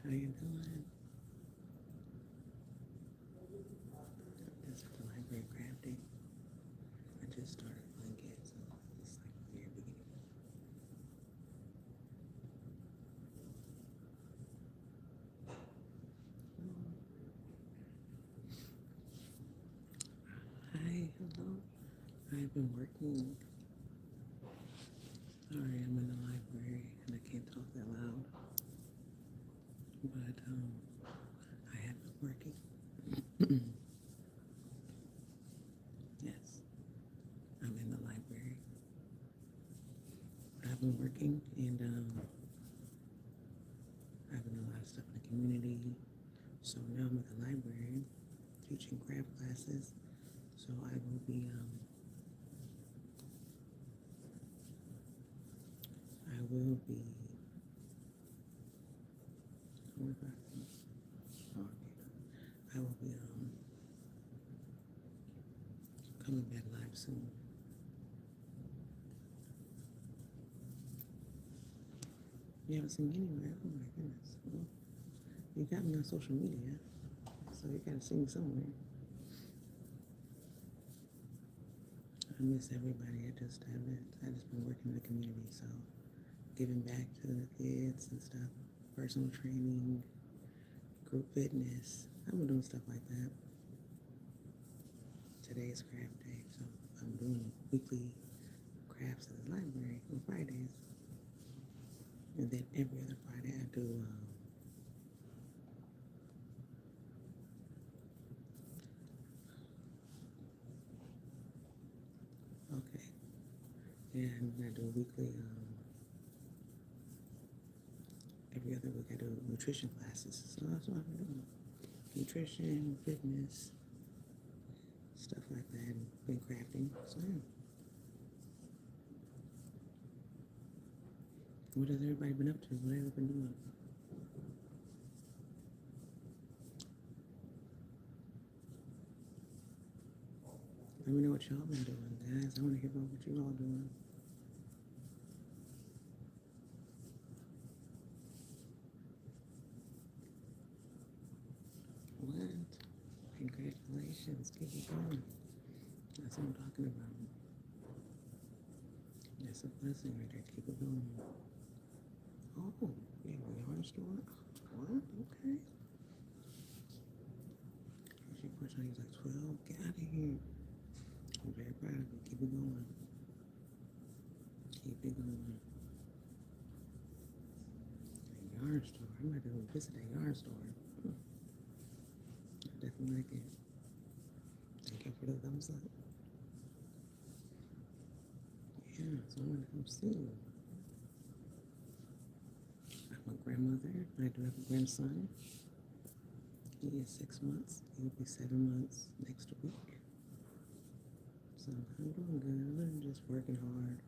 How you doing? Just at the library crafting. I just started blanket, so it's like the very beginning. Hi, hello. I've been working. Sorry, I'm in the library and I can't talk that loud. But I have been working. Yes, I'm in the library. But I've been working and I've been doing a lot of stuff in the community. So now I'm at the library teaching craft classes. So I will be what if oh, okay. I will be coming back live soon. You haven't seen me anywhere. Oh my goodness. Well, you got me on social media, so you gotta see me somewhere. I miss everybody. I just haven't. I just been working in the community, so giving back to the kids and stuff, personal training, group fitness. I've been doing stuff like that. Today is craft day, so I'm doing weekly crafts at the library on Fridays, and then every other Friday I do. Okay, and I do weekly. Every other week I do nutrition classes, so that's what I'm doing. Nutrition, fitness, stuff like that, and been crafting. So yeah. What has everybody been up to? What have they been doing? Let me know what y'all been doing, guys. I want to hear about what you all doing. What? Congratulations. Keep it going. That's what I'm talking about. That's a blessing right there. Keep it going. Oh, you have a yarn store? What? Okay. She puts on you like 12. Get out of here. I'm very proud of you. Keep it going. Keep it going. A yarn store. I might go visit a yarn store. I definitely like it. Thank you for the thumbs up. Yeah, so I want to come see you. I'm a grandmother. I do have a grandson. He is 6 months. He'll be 7 months next week. So I'm doing good. I'm just working hard.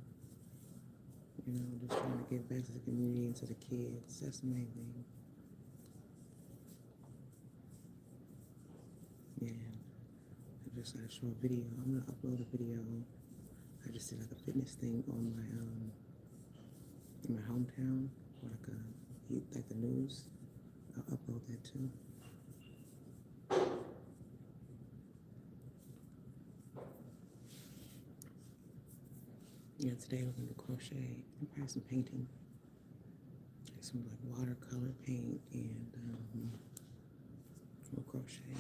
Just trying to give back to the community and to the kids. That's the main thing. Yeah. I just got to show a video. I'm gonna upload a video. I just did like a fitness thing on my in my hometown, or like the news. I'll upload that too. Yeah, today we're gonna do crochet and probably some painting. Like some like watercolor paint and we'll crochet.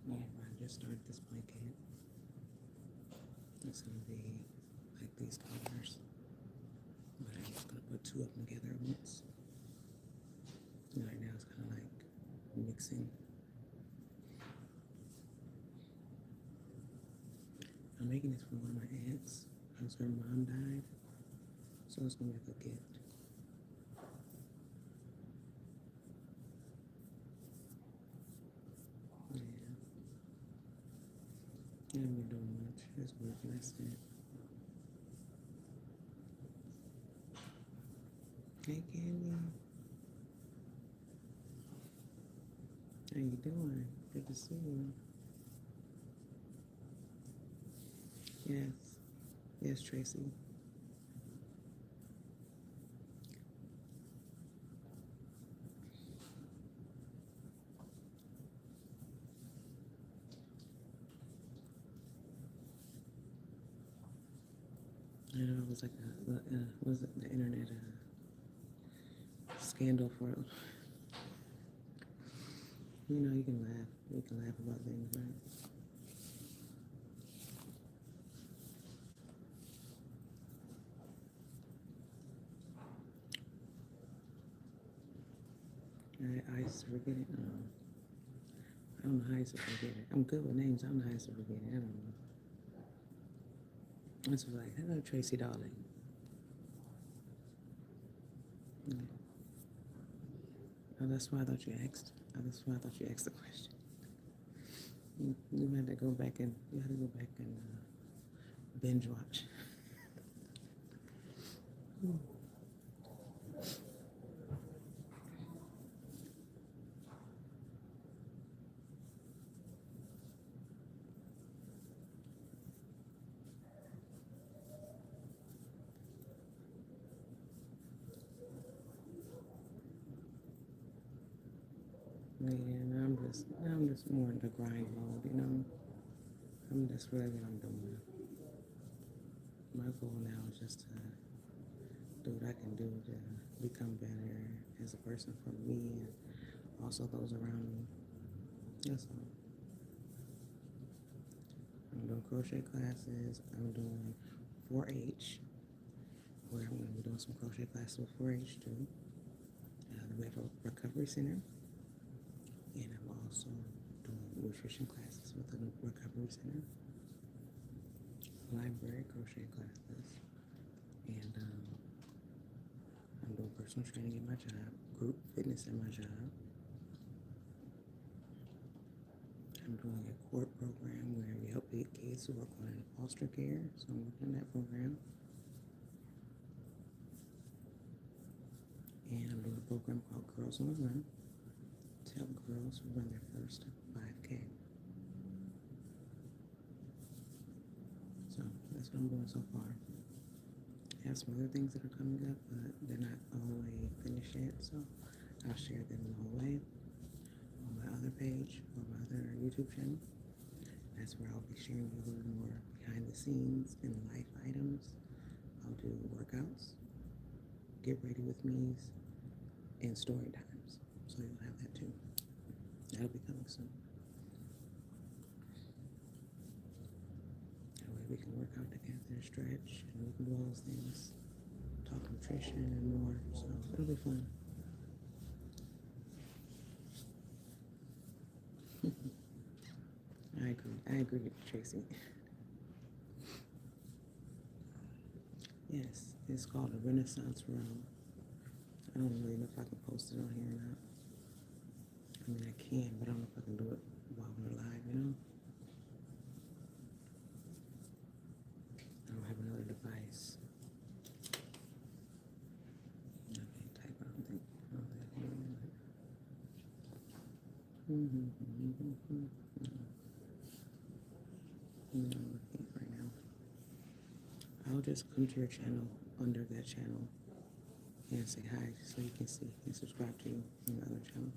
Yeah, I just started this blanket. It's gonna be like these colors, but I'm just gonna put two of them together at once. And right now it's kind of like mixing. I'm making this for one of my aunts because her mom died, so it's gonna be like a gift. Yeah, I haven't been doing much. Just working. That's it. Hey, Candy. How you doing? Good to see you. Yes. Yes, Tracy. I know it was like was it the internet scandal for, you can laugh. You can laugh about things, right? I used to forget it. I don't know how I used to forget it. I'm good with names. I don't know how I used to forget it. I don't know. It's like, hello, Tracy, darling. Yeah. Oh, that's why I thought you asked. Oh, that's why I thought you asked the question. You had to go back and binge watch. Man, I'm just more in the grind mode. That's really what I'm doing. My goal now is just to do what I can do to become better as a person for me and also those around me. That's all. I'm doing crochet classes. I'm doing 4-H, where I'm going to be doing some crochet classes with 4-H too. We have a recovery center, and I'm also doing nutrition classes with the recovery center, library crochet classes, and I'm doing personal training in my job, group fitness in my job. I'm doing a court program where we help kids who are going into foster care, so I'm working on that program. And I'm doing a program called Girls on the Run to help girls run their first 5K. So that's what I'm doing so far. I have some other things that are coming up, but they're not all the way finished yet, so I'll share them in the hallway on my other page or my other YouTube channel. That's where I'll be sharing a little more behind the scenes and life items. I'll do workouts, get ready with me's, and story times. So you'll have that too. That'll be coming soon. That way we can work out together, stretch, and we can do all those things. Talk nutrition and more. So it'll be fun. I agree with Tracy. Yes, it's called a Renaissance Room. I don't really know if I can post it on here or not. I mean, I can, but I don't know if I can do it while we're live. I don't have another device. I can't type, I don't think. No, I can't right now. I'll just come to your channel under that channel and say hi so you can see and subscribe to you on the other channel.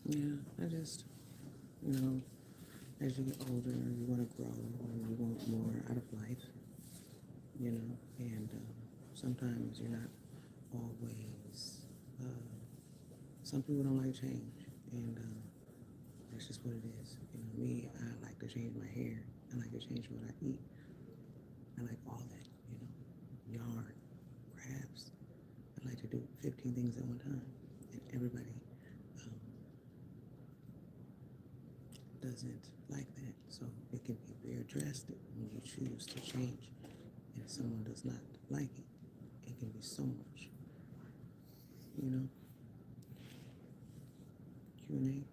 Yeah, I just, as you get older, you want to grow and you want more out of life, and sometimes you're not always, some people don't like change, and that's just what it is. Me, I like to change my hair, I like to change what I eat, I like all that, yarn, crafts. I like to do 15 things at one time, and everybody doesn't like that. So it can be very drastic when you choose to change, and if someone does not like it, it can be so much. Q&A.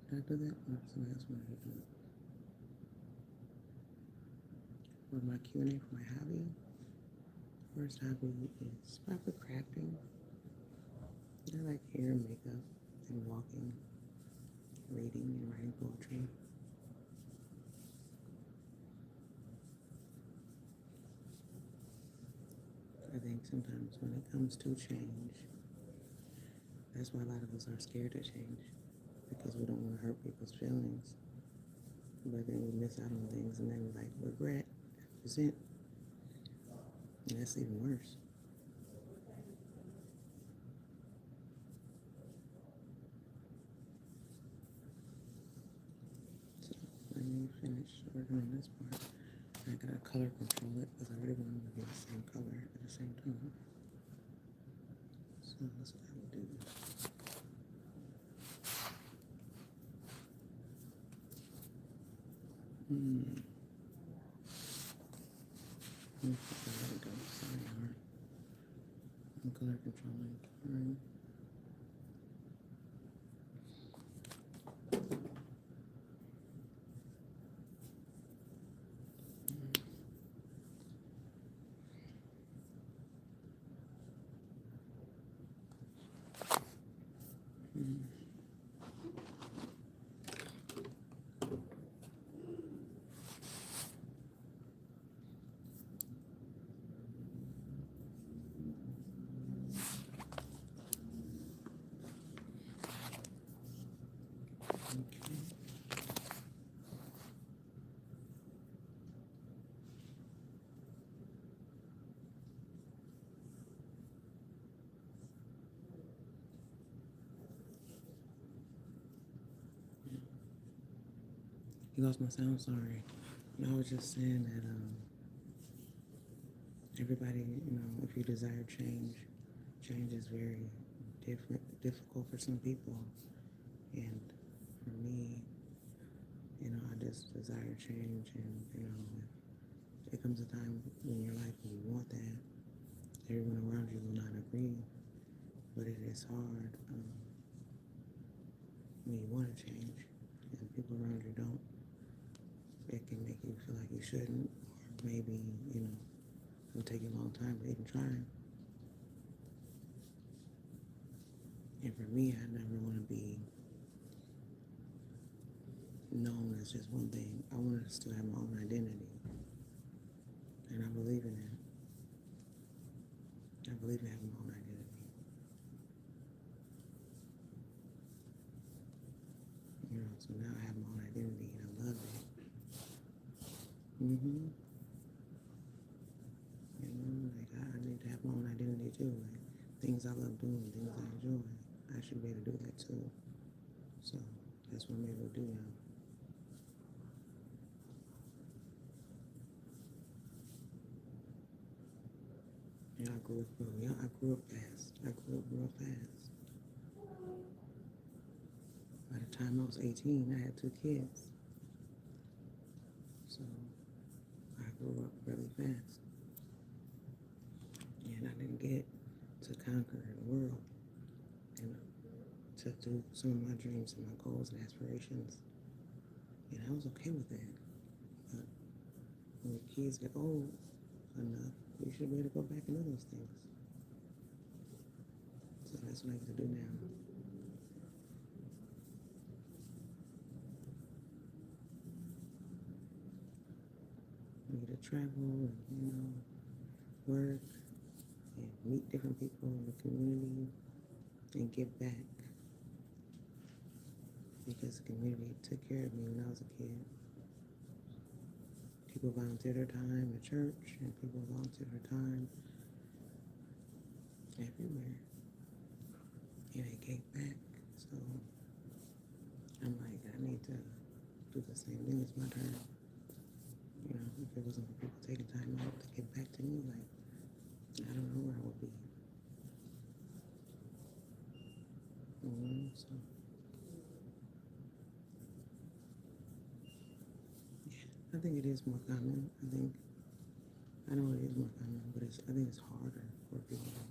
Did I do that? Or somebody else wanted to do it? For my Q&A for my hobby, first hobby is probably crafting. I like hair and makeup and walking reading and writing poetry. I think sometimes when it comes to change, that's why a lot of us are scared to change, because we don't want to hurt people's feelings. But then we miss out on things and then we like regret, resent, and that's even worse. So let me finish working on this part. I gotta color control it because I really want them to be the same color at the same time. So that's what I would do. There we go. Sorry, heart. I'm color controlling. Right. You lost my sound, sorry. I was just saying that everybody, if you desire change, change is very difficult for some people. And for me, I just desire change. And, if it comes a time in your life when you want that, everyone around you will not agree. But it is hard when you want to change and people around you don't. It can make you feel like you shouldn't, or maybe, it'll take you a long time to even try. And for me, I never want to be known as just one thing. I want to still have my own identity. And I believe in that. I believe in having my own identity. So now I have my own identity and I love it. I need to have my own identity too. Like things I love doing, things I enjoy. I should be able to do that too. So that's what I'm able to do now. I grew up fast. I grew up real fast. By the time I was 18, I had 2 kids. So I grew up really fast. And I didn't get to conquer the world and to do some of my dreams and my goals and aspirations. And I was okay with that. But when your kids get old enough, you should be able to go back and do those things. So that's what I get to do now. I get to travel and, work and meet different people in the community and give back. Because the community took care of me when I was a kid. People volunteer their time at church, and people volunteer their time everywhere. And they gave back. So I'm like, I need to do the same thing. It's my turn. If it wasn't for people taking time out to give back to me, like, I don't know where I would be. So, yeah, I think it is more common. I know it is more common, but I think it's harder for people.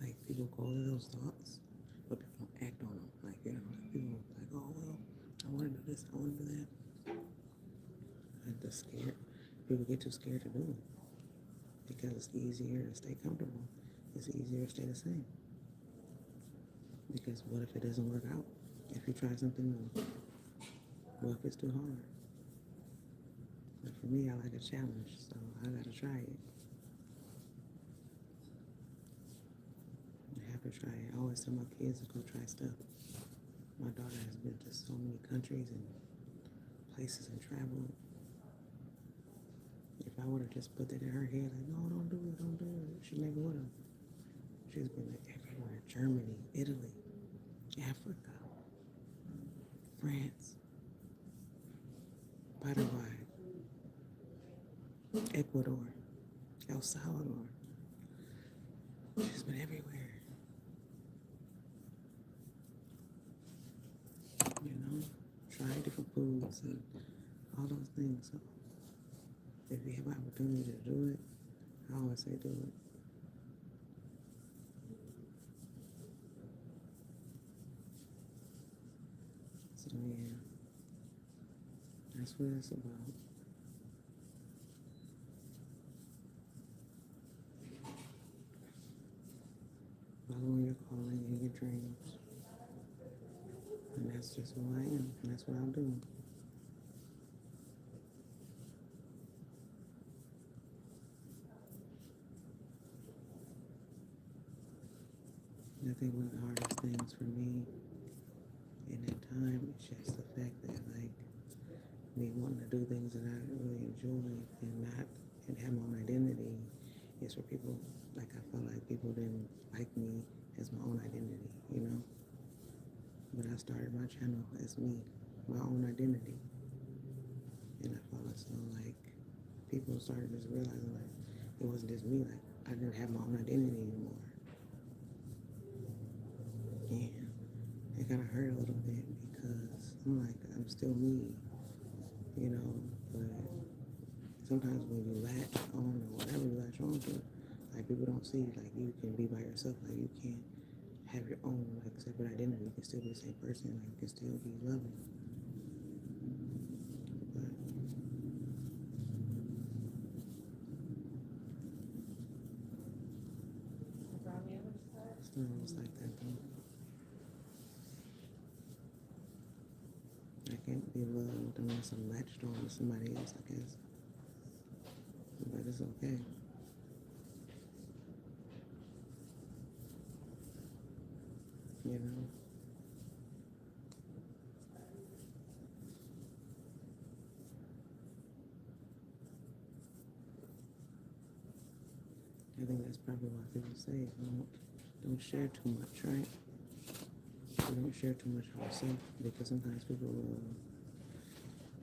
Like, people go to those thoughts, but people don't act on them. Like, people are like, oh, well, I want to do this, I want to do that. And they're scared. People get too scared to do it because it's easier to stay comfortable. It's easier to stay the same. Because what if it doesn't work out? If you try something new, Well, if it's too hard. But for me, I like a challenge, so I gotta try it. I have to try it. I always tell my kids to go try stuff. My daughter has been to so many countries and places and traveled. If I would have just put that in her head, like, no, don't do it, don't do it, she never would have. She's been like everywhere: Germany, Italy, Africa, France, Paraguay, Ecuador, El Salvador. She's been everywhere, you know, try different foods and all those things. So if you have an opportunity to do it, I always say do it. So yeah, that's what it's about. Following your calling and your dreams. And that's just who I am, and that's what I'll do. I think one of the hardest things for me in that time is just the fact that, like, me wanting to do things that I really enjoy and not and have my own identity is for people. Like, I felt like people didn't like me as my own identity, you know. But I started my channel as me, my own identity, and I felt so like people started just realizing like it wasn't just me. Like, I didn't have my own identity anymore, and it kind of hurt a little bit because I'm like, I'm still me, you know. But sometimes when you latch on or whatever you latch on to, like, people don't see like you can be by yourself. Like, you can have your own like separate identity. You can still be the same person. Like, you can still be loving. But it's not always like that though. I can't be loved unless I'm latched on to somebody else, I guess. But it's okay. You know. I think that's probably why people say don't share too much, right? You don't share too much of yourself because sometimes people will,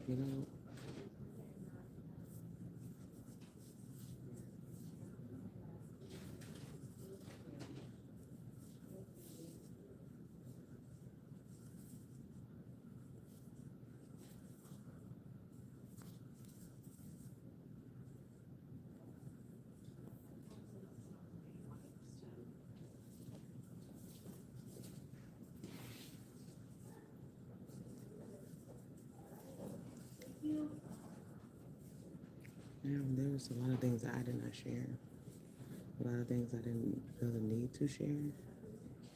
you know, there was a lot of things that I did not share. A lot of things I didn't feel the need to share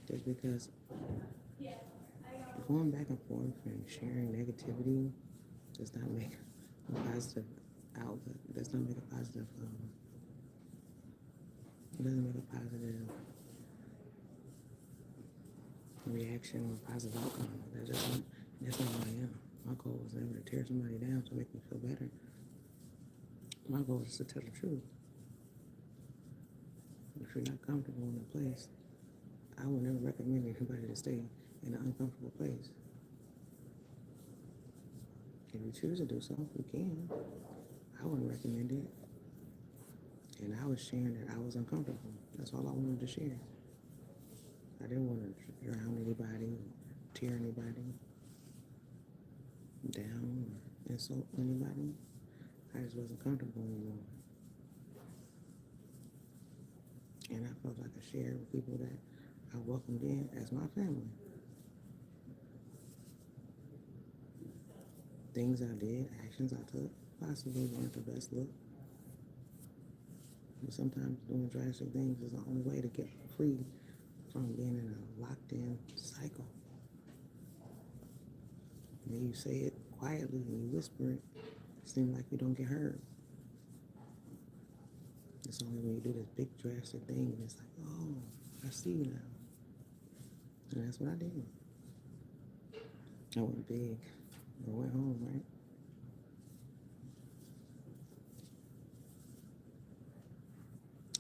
just because going back and forth and sharing negativity does not make a positive outlet. It does not make a positive, it doesn't make a positive reaction or positive outcome. That's not who I am. My goal was never to tear somebody down to make me feel better. My goal is to tell the truth. If you're not comfortable in a place, I would never recommend anybody to stay in an uncomfortable place. If you choose to do so, you can. I wouldn't recommend it. And I was sharing that I was uncomfortable. That's all I wanted to share. I didn't want to drown anybody, tear anybody down, or insult anybody. I just wasn't comfortable anymore. And I felt like I shared with people that I welcomed in as my family. Things I did, actions I took, possibly weren't the best look. But sometimes doing drastic things is the only way to get free from being in a locked in cycle. And you say it quietly and you whisper it, it seems like you don't get heard. It's only when you do this big drastic thing and it's like, oh, I see you now. And that's what I did. I went big. I went home, right?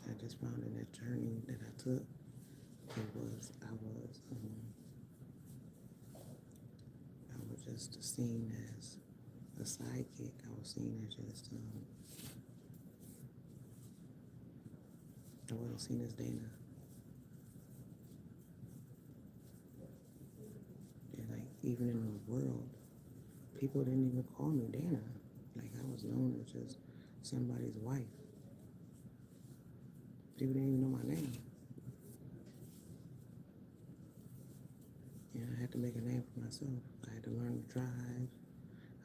I just found in that journey that I took, I was just seen as a sidekick. I was seen as just, I wasn't seen as Dana. And like, even in the world, people didn't even call me Dana. Like, I was known as just somebody's wife. People didn't even know my name. And I had to make a name for myself. I had to learn to drive.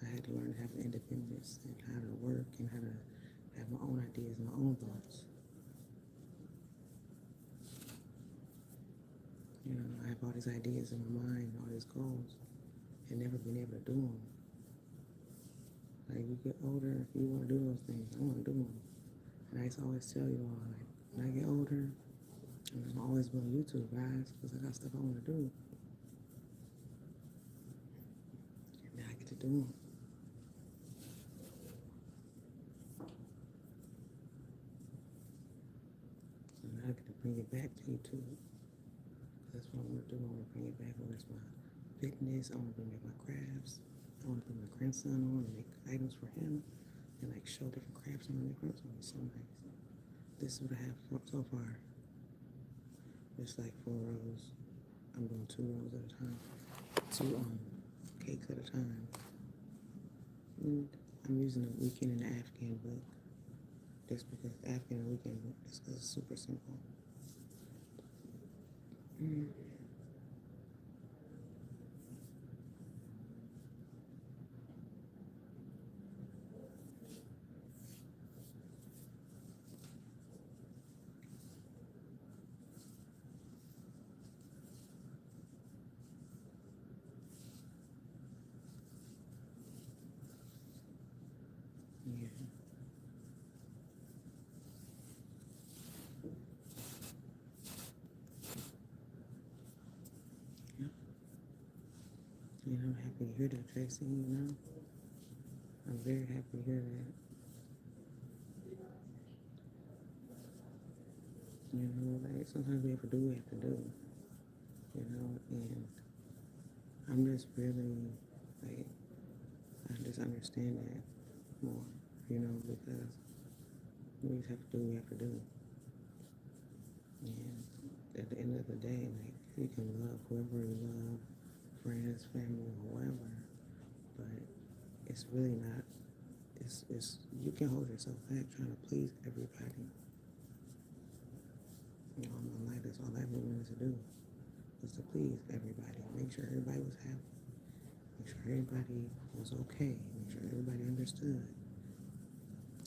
I had to learn to have independence and how to work and how to have my own ideas, my own thoughts. You know, I have all these ideas in my mind, all these goals, and never been able to do them. Like, you get older, you want to do those things. I want to do them. And I used to always tell you all, like, when I get older, I'm always on YouTube, guys, because I got stuff I want to do. And now I get to do them. So now I get to bring it back to YouTube. That's what I want to do. I want to bring it back, whether it's my fitness, I want to bring back my crafts. I want to bring my grandson on and make items for him and like show different crafts I'm gonna make for him. So it's so nice. This is what I have so far. It's like 4 rows. I'm doing 2 rows at a time. 2 cakes at a time. And I'm using the Weekend in the Afghan book. Just because Afghan and Weekend book, just because it's super simple. Mm. Yeah. Yeah. And I'm happy to hear that, Tracy, you know. I'm very happy to hear that. You know, like sometimes we have to do what we have to do. You know, and I'm just really like I just understand that more, you know, because we just have to do what we have to do. And at the end of the day, like you can love whoever you love, friends, family, or whoever, but it's really not. It's you can hold yourself back trying to please everybody. You know, in my life, that's all I ever wanted to do was to please everybody, make sure everybody was happy, make sure everybody was okay, make sure everybody understood.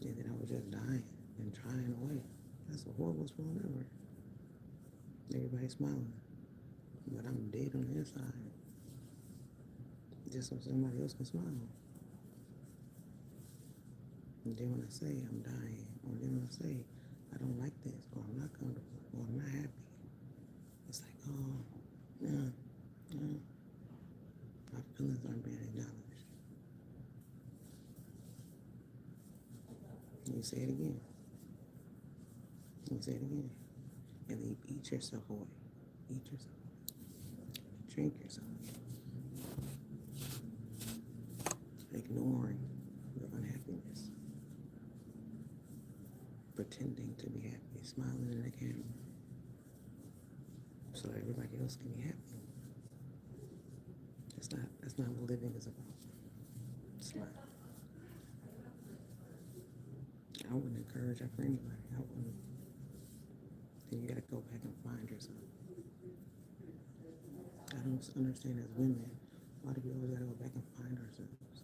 And then I was just dying and trying away. That's the horriblest feeling ever. Everybody smiling, but I'm dead on the inside. Just so somebody else can smile. And then when I say I'm dying, or then when I say I don't like this, or I'm not comfortable, or I'm not happy, it's like, oh, yeah, yeah. My feelings aren't being acknowledged. And you say it again. You say it again. And then you eat yourself away. Eat yourself away. Drink yourself away. Ignoring your unhappiness. Pretending to be happy. Smiling in the camera. So that everybody else can be happy. That's not what living is about. It's not. I wouldn't encourage that for anybody. I wouldn't. Then you gotta go back and find yourself. I don't understand as women, why do we always gotta go back and find ourselves?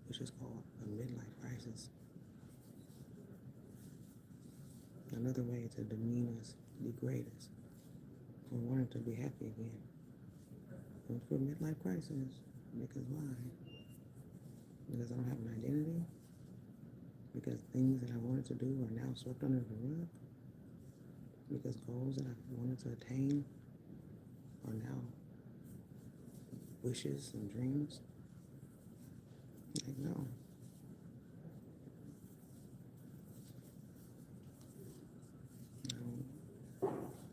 Which is called a midlife crisis. Another way to demean us, degrade us, for wanting to be happy again. And for midlife crisis, because why? because I don't have an identity, because things that I wanted to do are now swept under the rug, because goals that I wanted to attain are now wishes and dreams. Like, no.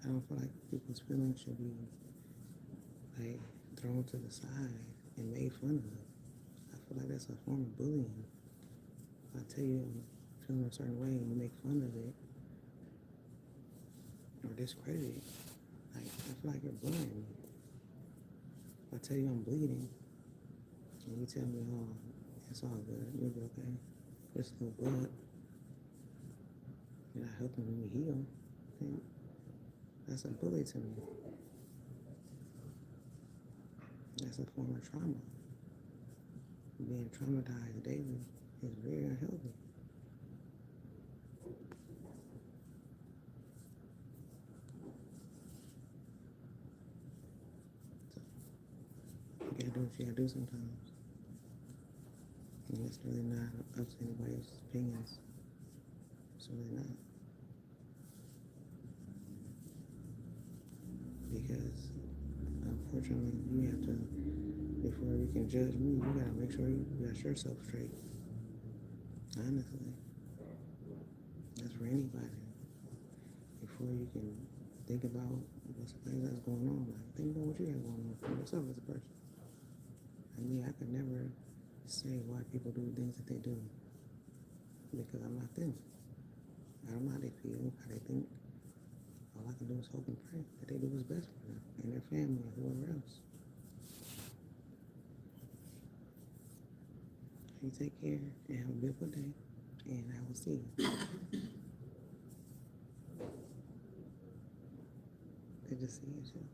I don't feel like people's feelings should be like thrown to the side and made fun of. I feel like that's a form of bullying. If I tell you I'm feeling a certain way and you make fun of it or discredit it, like I feel like you're bullying me. If I tell you I'm bleeding and you tell me, oh, it's all good, you'll be okay. Just a little blood. You're not helping me heal. Okay? That's a bully to me. That's a form of trauma. Being traumatized daily is very unhealthy. So you gotta do what you gotta do sometimes. And it's really not up to anybody else's opinions. It's really not. Because unfortunately you have to, before you can judge me, you gotta make sure you got yourself straight. Honestly. That's for anybody. Before you can think about what's that's going on, like think about what you got going on for yourself as a person. I mean, I could never say why people do things that they do because I'm not them. I don't know how they feel, how they think. All I can do is hope and pray that they do what's best for them and their family and whoever else. You take care and have a beautiful day, and I will see you. Good to see you too.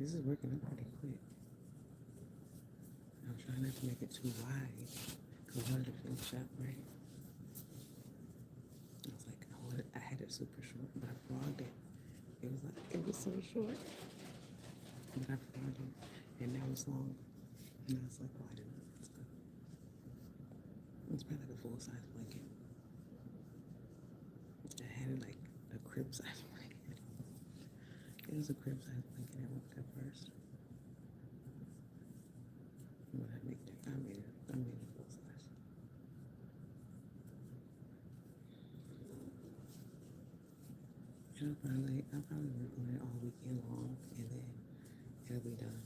This is working out pretty quick. I'm trying not to make it too wide because I wanted to finish up right. I was like, I had it super short, but I vlogged it. It was so short, but I vlogged it, and now it's long. Now it's like wide enough. It's probably like a full size blanket. I had it like a crib size blanket. It was a crib size blanket at first. But I made it full size. And I'll probably work on it all weekend long, and then it'll be done.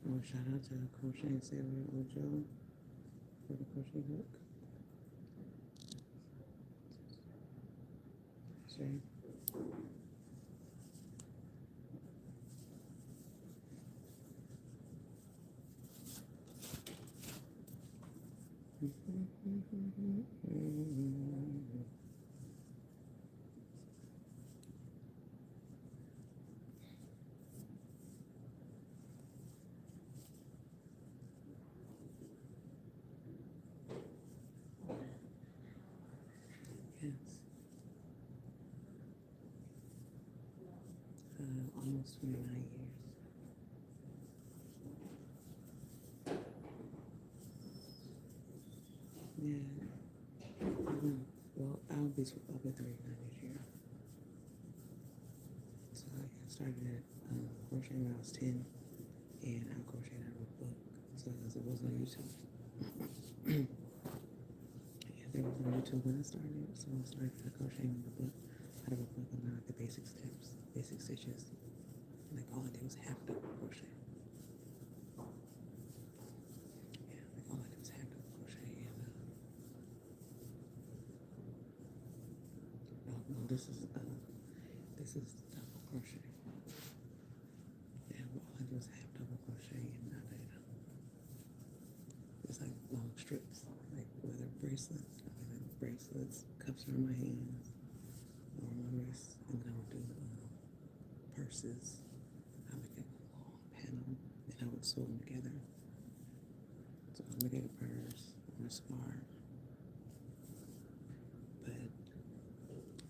Well, shout out to Crochet and Savory Ojo for the crochet hook. Sure. Yes. Almost 29 years. Yeah. Well, I'll be 39 this year. So I started at crocheting when I was 10, and I crocheted out of a book. So because it wasn't on YouTube. Yeah, there was no YouTube when I started. So I started crocheting in the book, out of a book, and like the basic steps, basic stitches. Like all I did was half double crochet. Yeah, like all I did was half double crochet. And no, this is double crochet. Yeah, but all I did was half double crochet, and I did it's like long strips, like whether bracelets, cups around my hands or my wrists, and then I would do purses. I would make a long panel, and I would sew them together. So I would make a purse or a scarf, but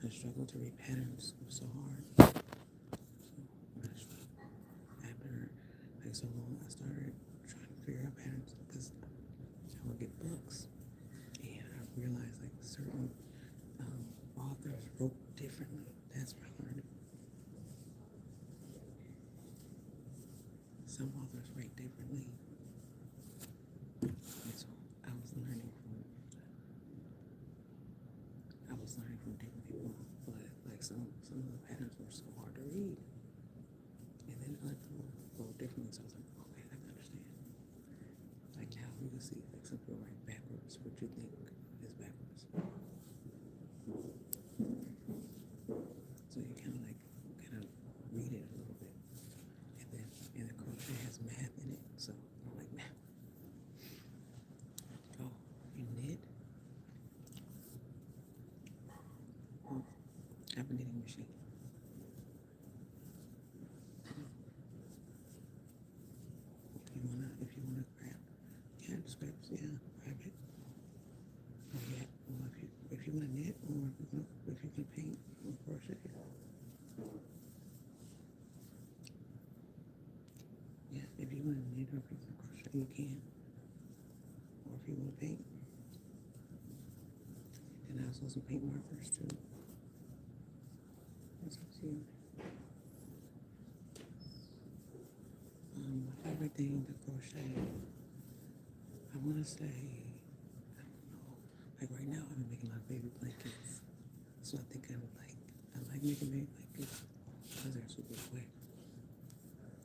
I struggled to read patterns. It was so hard. So after like so long, I started trying to figure out patterns because I would get books, and I realized like certain authors wrote differently. That's where I learned it. Some authors write differently, and so I was learning from different people. But like some of the patterns were so hard to read, and then other people wrote differently. So I was like, okay, I can understand. Like now you can see like some people write backwards. What you think is backwards? So you kind of read it a little bit, and the crochet has math in it. So I'm like math. Oh, you knit? Oh, I have a knitting machine. If you wanna grab, yeah, just grab it. Oh yeah. Well, if you wanna knit or if you can paint or crochet. Yeah, if you wanna knit or if you can crochet, you can. Or if you wanna paint, and I also some paint markers too. That's up to you. My favorite thing to crochet, I wanna say, I don't know. Like right now, I've been making a lot of baby blankets. So I think I like making baby blankets because they're super quick.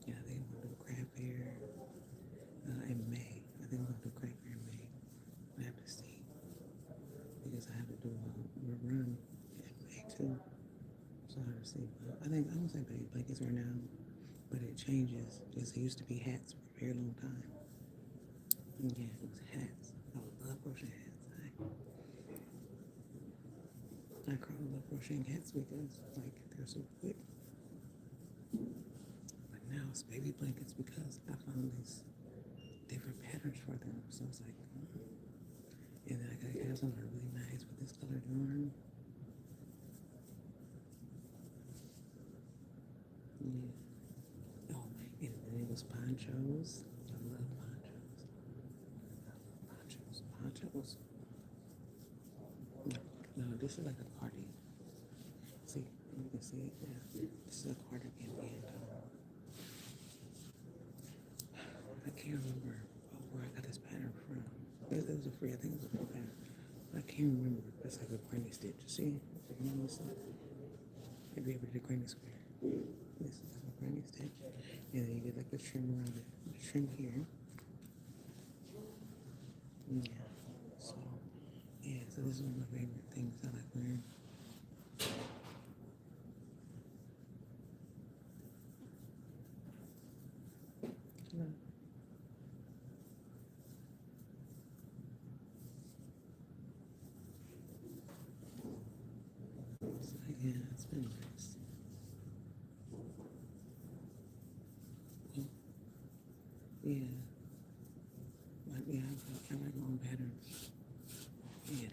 Yeah, I think I'm gonna do a craft fair in May. I think I'm gonna do a craft fair in May. I have to see because I have to do a run in May too. So I have to see. But I think I'm gonna say baby blankets right now, but it changes because it used to be hats for a very long time. Yeah, it was hats. I would love crochet hats. I love crocheting hats because like they're so quick. But now it's baby blankets because I found these different patterns for them. So it's like, and then I gotta have something really nice with this colored yarn. Yeah. Oh, and then it was ponchos. I love ponchos. Ponchos. No, this is like a cardigan. See, you can see it. Yeah, this is a cardigan, and I can't remember where I got this pattern from. It was a free. I think it was a free pattern. I can't remember. It's like a granny stitch. See, if you notice it, if you ever did a granny square, this is like a granny stitch, and then you get like the trim around it, the trim here. Yeah. So yeah, so this is one of my favorite things I like wearing. Yeah. But yeah, I like my own patterns. And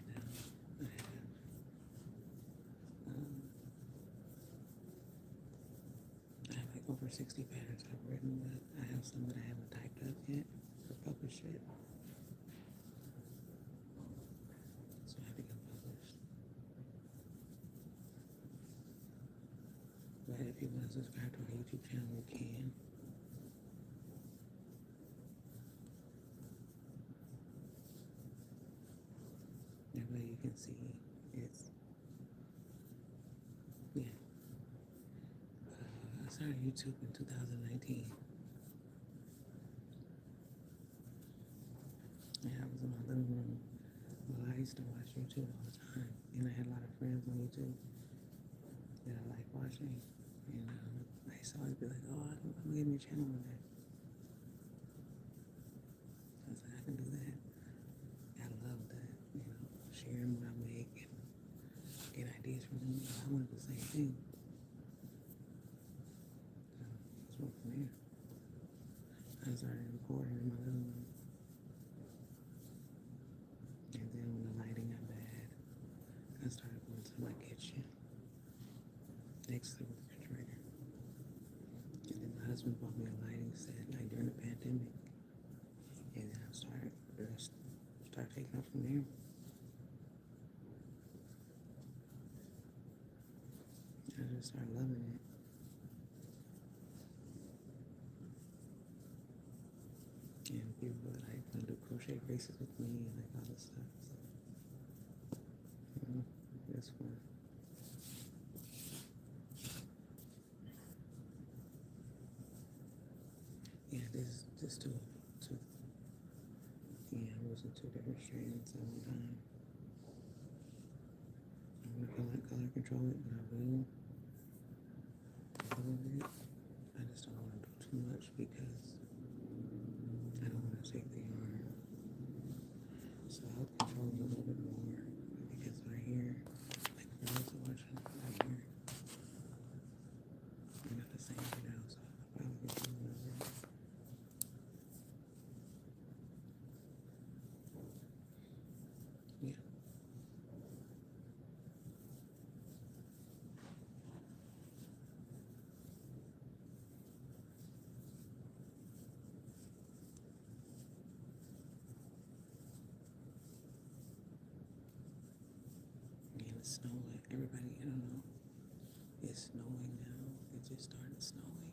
I have like over 60 patterns I've written, but I have some that I haven't typed up yet or published yet. So I have to get published. But if you want to subscribe to our YouTube channel, you can. That way you can see it's, yeah. I started YouTube in 2019. Yeah, I was in my living room. Well, I used to watch YouTube all the time. And I had a lot of friends on YouTube that I like watching. And I used to always be like, oh, I'm gonna give me a channel one day. I was like, I can do that. I love that, sharing what I make and get ideas from them. I wanted the same thing. So let's work from there. I started recording in my living room. And then when the lighting got bad, I started going to my kitchen next to the refrigerator. And then my husband bought me a lighting set like during the pandemic. And then I started taking off from there. I just started loving it. And people were like want to do crochet braces with me and like all this stuff. So, it's fun. Yeah, this is just two. Yeah, I'm using two different strands at one time. I'm gonna color control it, but I will a little bit. I just don't want to do too much because I don't want to take the yarn. So I'll control it a little bit more because right here, like for those who watching right here, we're not the same right now, so I'll probably control it over. Yeah. And it's snowing. Everybody, I don't know. It's snowing now. It just started snowing.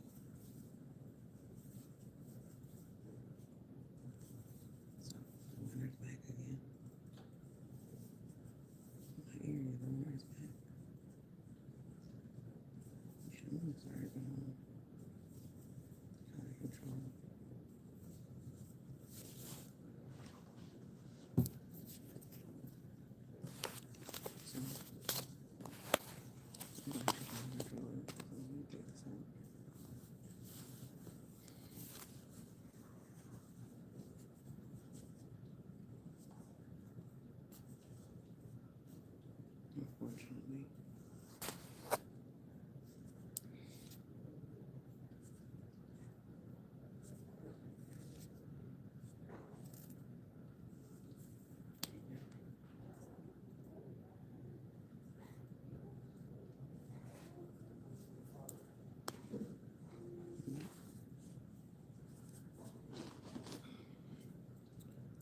So the winter's back again. My area, the winter's back. Yeah, I'm gonna start color control. So I'm gonna color control it. So let me take this out. Unfortunately.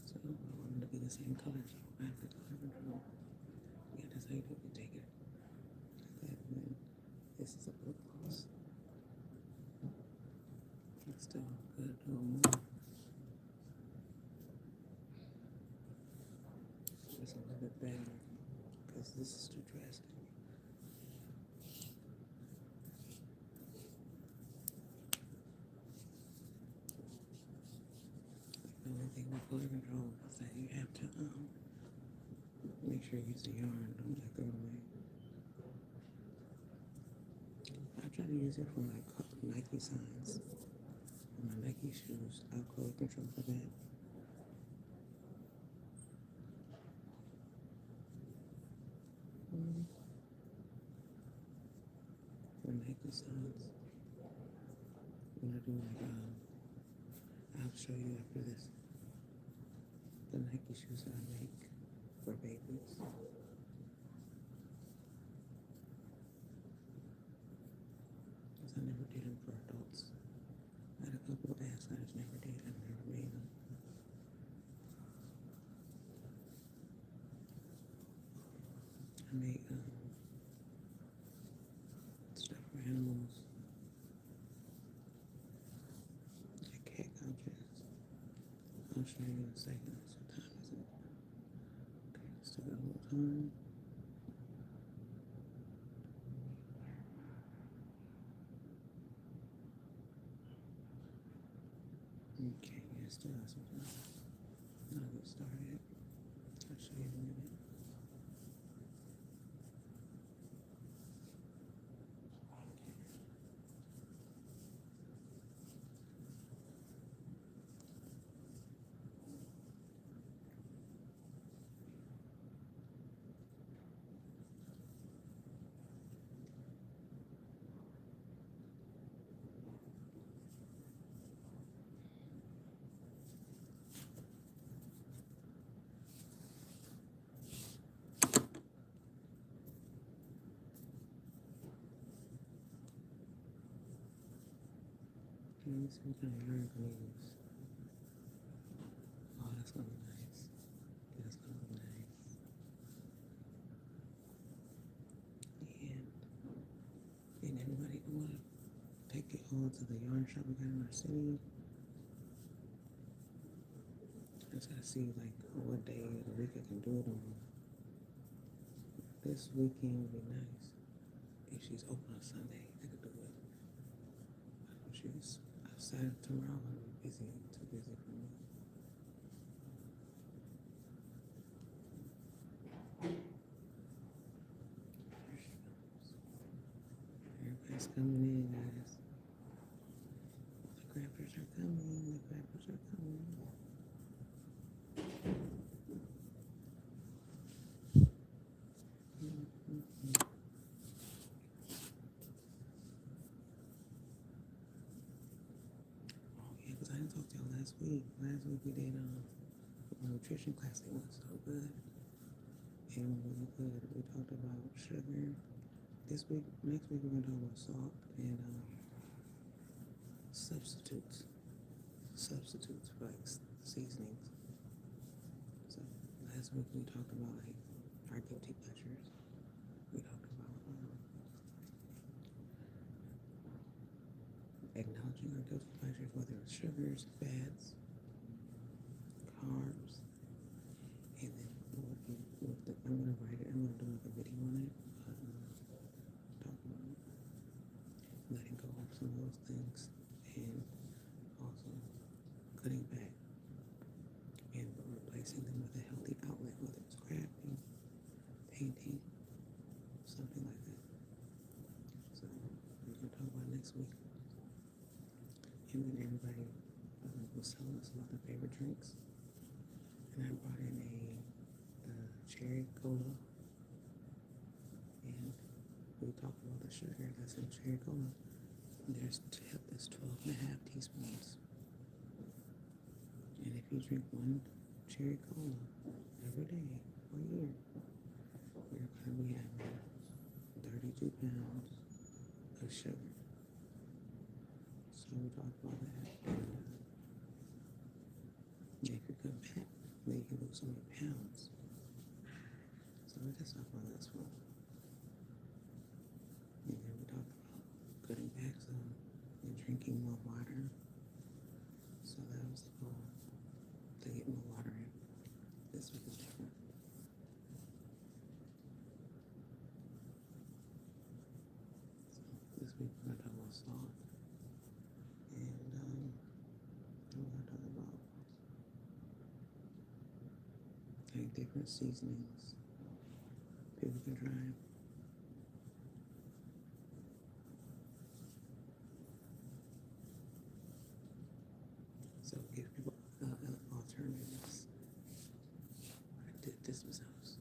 So I want them to be the same color, so I have to color control. Yeah, that's how you do it. You take it like that, and then this is a little close. It's still good, a little more. It's a little bit better because this is too drastic. The only thing with color control is that you have to make sure you use the yarn, don't like throw it away. I try to use it for my Nike signs, for my Nike shoes. I'll color control for that. For Nike signs, when I do like I'll show you after this the Nike shoes that I make for babies. Because I never did them for adults. I had a couple of ads I just never did. I never made them. I made stuff for animals. Like cat couches. I'll show you in a second. What time is it? Okay, still got a little time. Okay, yeah, still got some time. I'll get started. I'll show you in a minute. Let me see what kind of yarn I'm going to use. Oh, that's going to be nice. That's going to be nice. And everybody want to take it all to the yarn shop we got in our city. I just got to see like what day of the week I can do it on. This weekend would be nice. If she's open on Sunday, I could do it. If she's outside of tomorrow, I'm going to be busy. Too busy for me. Everybody's coming in, guys. The crafters are coming. The crafters are coming. Oh yeah, because I didn't talk to y'all last week. Last week we did a nutrition class. It went so good. It went really good. We talked about sugar. This week, next week we're gonna talk about salt and substitutes for like seasonings. So last week we talked about like our guilty pleasures. We talked about acknowledging our guilty pleasures, whether it's sugars, fats, carbs, and then I'm gonna write it. I'm gonna do like a video on it. Talk about letting go of some of those things and also cutting back and replacing them with a healthy outlet, whether it's crafting, painting, something like that. So we're gonna talk about next week. And then everybody was telling us about their favorite drinks. And I brought in a cherry cola. And we talked about the sugar that's in cherry cola. There's 12.5 teaspoons. And if you drink one cherry cola every day for a year, you're going to be having 32 pounds of sugar. So we talked about that. And if you cut back, then you can lose so many pounds. So we just talked about this one. And then we talked about cutting back some and drinking more water. So that was the goal, to get more water in. This week is different. So this week we're going to talk about salt. And we're going to talk about like different seasonings people can try. So give people alternatives. I did this was house.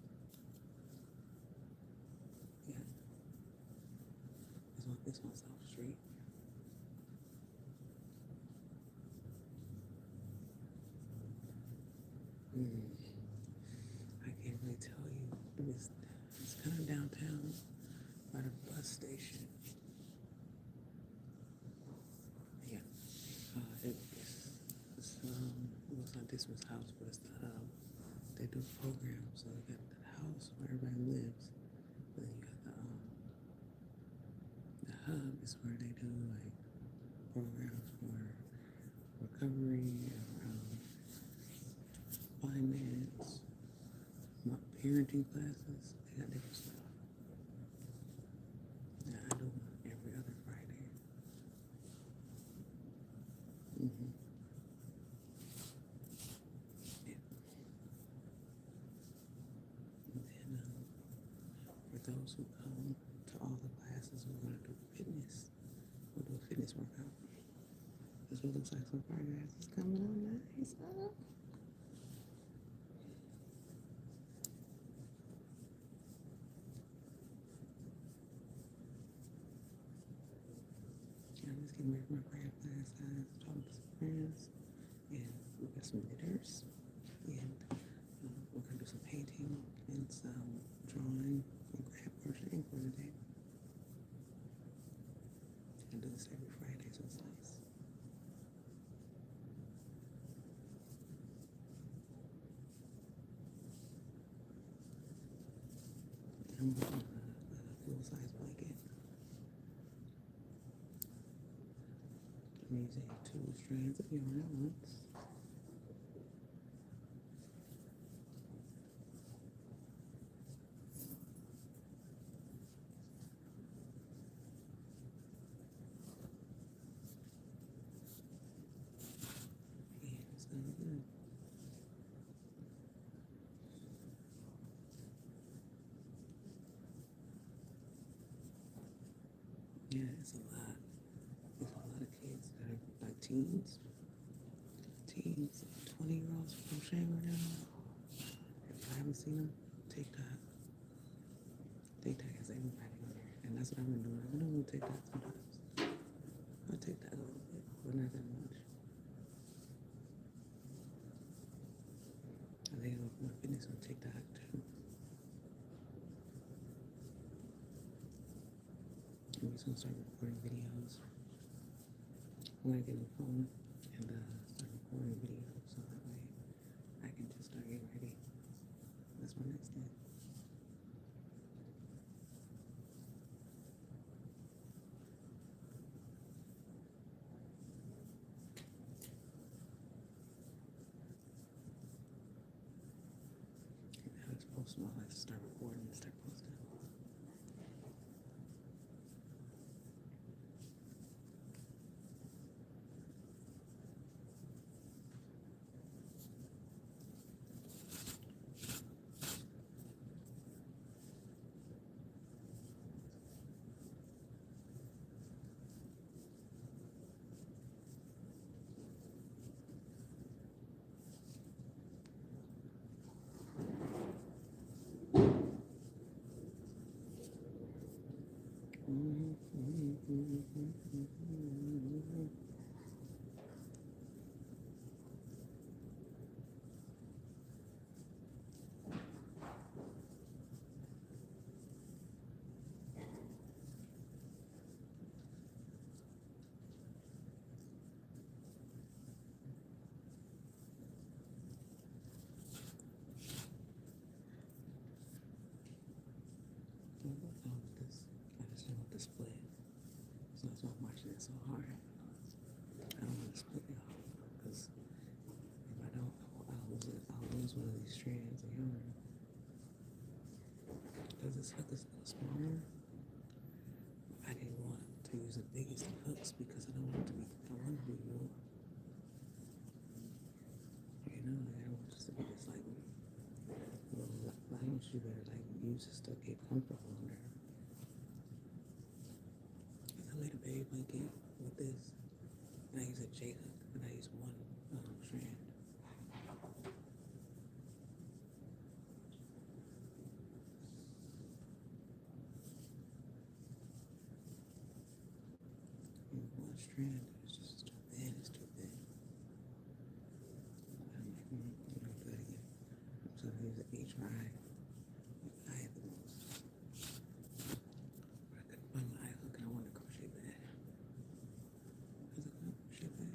Yeah. This one's off street. Mm, I can't really tell you. It's kind of downtown by the bus station. Yeah. It looks like this was house, but it's the hub. They do programs, so you got the house where everybody lives, but then you got the hub is where they do like programs for recovery, finance, parenting classes. They got different stuff. Yeah, I do one every other Friday. Mm-hmm. Yeah. And then for those who come to all the classes, we're gonna do fitness. We'll do a fitness workout. That's what it looks like so far, guys. It's coming on nice. Oh. I'm just getting ready for my craft class, guys. Talking to some friends, and we got some knitters, and we're gonna do some painting and some drawing and craft crocheting for today. I do this every Friday, so it's nice. I'm working on a full-size blanket. I'm using 2 strands of yarn at once. And it's gonna be good. Yeah, it's a lot. There's a lot of kids that are like teens, 20-year-olds crocheting right now. If you haven't seen them, TikTok. TikTok has everybody on there, and that's what I've been doing. I've been doing TikTok sometimes. I TikTok a little bit, but not that much. I think I'm gonna finish on TikTok too. I'm just gonna start recording videos. I'm gonna get a phone and start recording videos so that way I can just start getting ready. That's my next step. And how it's posting, I like to start recording and start posting. This. I just don't want to split. So that's why I'm watching it so hard. I don't want to split it off because if I don't, I'll lose one of these strands of yarn. Because this hook is a little smaller, I didn't want to use the biggest hooks because I don't want it to be, I want it to be more. You know, I don't want this to be just like, I want you to like use this to get comfortable on there. I made a baby blanket with this, and I use a J hook, and I use one strand. And one strand is just too thin, it's too thin. I'm like, do that again. use an HRI. I had the most. I couldn't find my eye hook and I wanted to crochet that. Was it going to crochet that?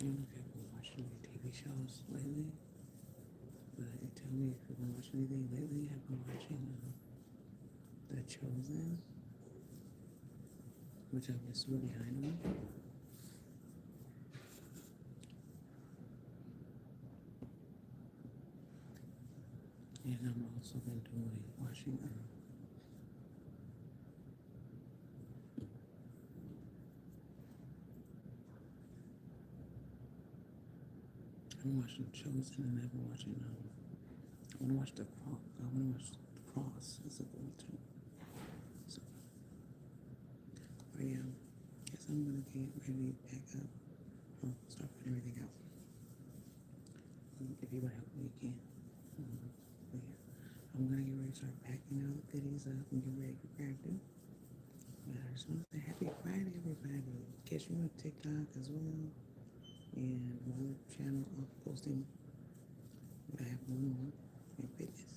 I don't know if you've been watching any TV shows lately, but you tell me if you've been watching anything lately. I've been watching The Chosen, which I'm just super behind on. And I'm also been watching I'm watching Chosen, and I've been watching I want to watch The Cross. I want to watch The Cross. It's a good one too. So, but yeah, guess I'm gonna get ready to pack up. Start putting everything out. If you want to help me, you can. But yeah, I'm gonna get ready to start packing all the goodies up and get ready for crafting. But I just want to say happy Friday, everybody. Catch me on TikTok as well. And my channel, I'm posting. I have one more in fitness.